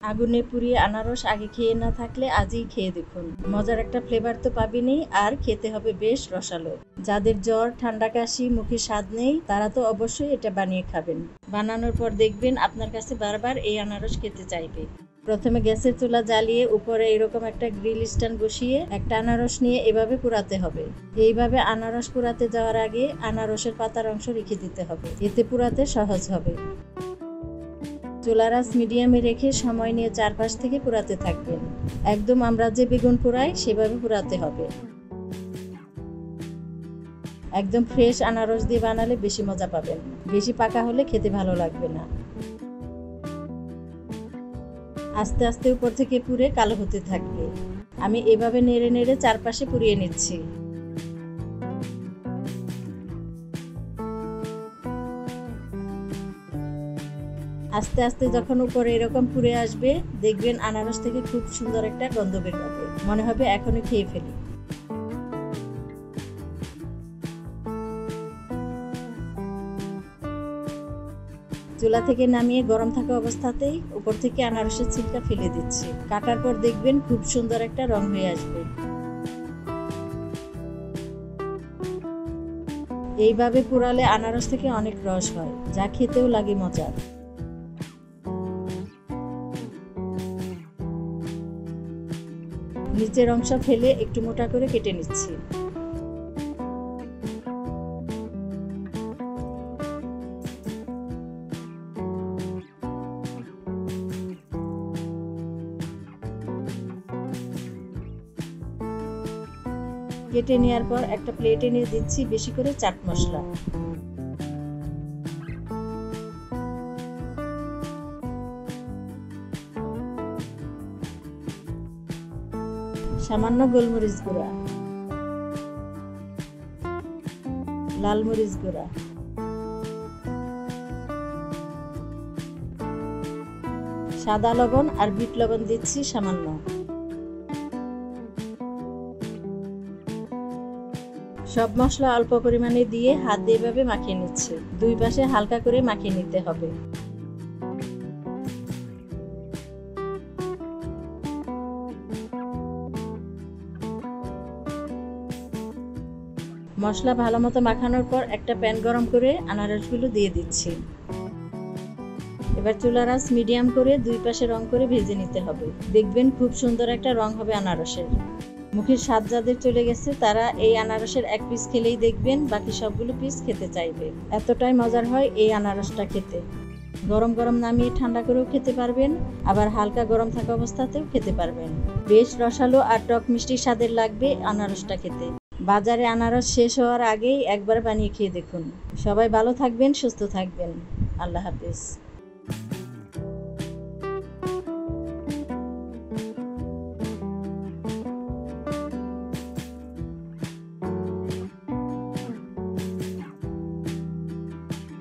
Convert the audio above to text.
আগুনে পুড়িয়ে আনারস আগে খেয়ে না থাকলে আজই খেয়ে দেখুন। মজার একটা ফ্লেভার তো পাবেনই, আর খেতে হবে বেশ রসালো। যাদের জ্বর, ঠান্ডা, কাশি, মুখে স্বাদ নেই তারা তো অবশ্যই এটা বানিয়ে খাবেন। বানানোর পর দেখবেন আপনার কাছে বারবার এই আনারস খেতে চাইবে। প্রথমে গ্যাসের চুলা জ্বালিয়ে উপরে এরকম একটা গ্রিল স্ট্যান্ড বসিয়ে একটা আনারস নিয়ে এভাবে পোড়াতে হবে। এইভাবে আনারস পোড়াতে যাওয়ার আগে আনারসের পাতার অংশ রেখে দিতে হবে, এতে পোড়াতে সহজ হবে। চুলার আঁচ মিডিয়ামে রেখে সময় নিয়ে চারপাশ থেকে পোড়াতে থাকবেন। একদম আমরা যে বেগুন পোড়াই সেভাবে পোড়াতে হবে। একদম ফ্রেশ আনারস দিয়ে বানালে বেশি মজা পাবেন, বেশি পাকা হলে খেতে ভালো লাগবে না। আস্তে আস্তে উপর থেকে পুড়ে কালো হতে থাকবে। আমি এভাবে নেড়ে নেড়ে চারপাশে পুড়িয়ে নিচ্ছি। আস্তে আস্তে যখন উপরে এরকম পুড়ে আসবে দেখবেন আনারস থেকে খুব সুন্দর একটা গন্ধ বের হবে, মনে হবে এখনই খেয়ে ফেলি। চুলা থেকে নামিয়ে গরম থাকা অবস্থাতেই উপর থেকে আনারসের ছিলকা ফেলে দিচ্ছি। কাটার পর দেখবেন খুব সুন্দর একটা রং হয়ে আসবে। এইভাবে পোড়ালে আনারস থেকে অনেক রস হয়, যা খেতেও লাগে মজার। নিচের অংশ ফেলে একটু মোটা করে কেটে নিচ্ছি। কেটে নেওয়ার পর একটা প্লেটে নিয়ে দিচ্ছি বেশি করে চাট মশলা। সামান্য গোলমরিচ গুঁড়া, লাল মরিচ গুঁড়া, সাদা লবণ আর বিট লবণ দিচ্ছি সামান্য। সব মশলা অল্প পরিমাণে দিয়ে হাত দিয়ে এভাবে মাখিয়ে নিচ্ছি। দুই পাশে হালকা করে মাখিয়ে নিতে হবে। মশলা ভালো মতো মাখানোর পর একটা প্যান গরম করে আনারসগুলো দিয়ে দিচ্ছি। এবার চুলার আঁচ মিডিয়াম করে দুই পাশে রং করে ভেজে নিতে হবে। দেখবেন খুব সুন্দর একটা রং হবে আনারসের। মুখের স্বাদ যাদের চলে গেছে তারা এই আনারসের এক পিস খেলেই দেখবেন বাকি সবগুলো পিস খেতে চাইবে। এতটাই মজার হয় এই আনারসটা খেতে। গরম গরম নামিয়ে ঠান্ডা করেও খেতে পারবেন, আবার হালকা গরম থাকা অবস্থাতেও খেতে পারবেন। বেশ রসালো আর টক মিষ্টি স্বাদের লাগবে আনারসটা খেতে। বাজারে আনারস শেষ হওয়ার আগেই একবার বানিয়ে খেয়ে দেখুন। সবাই ভালো থাকবেন, সুস্থ থাকবেন। আল্লাহ হাফেজ।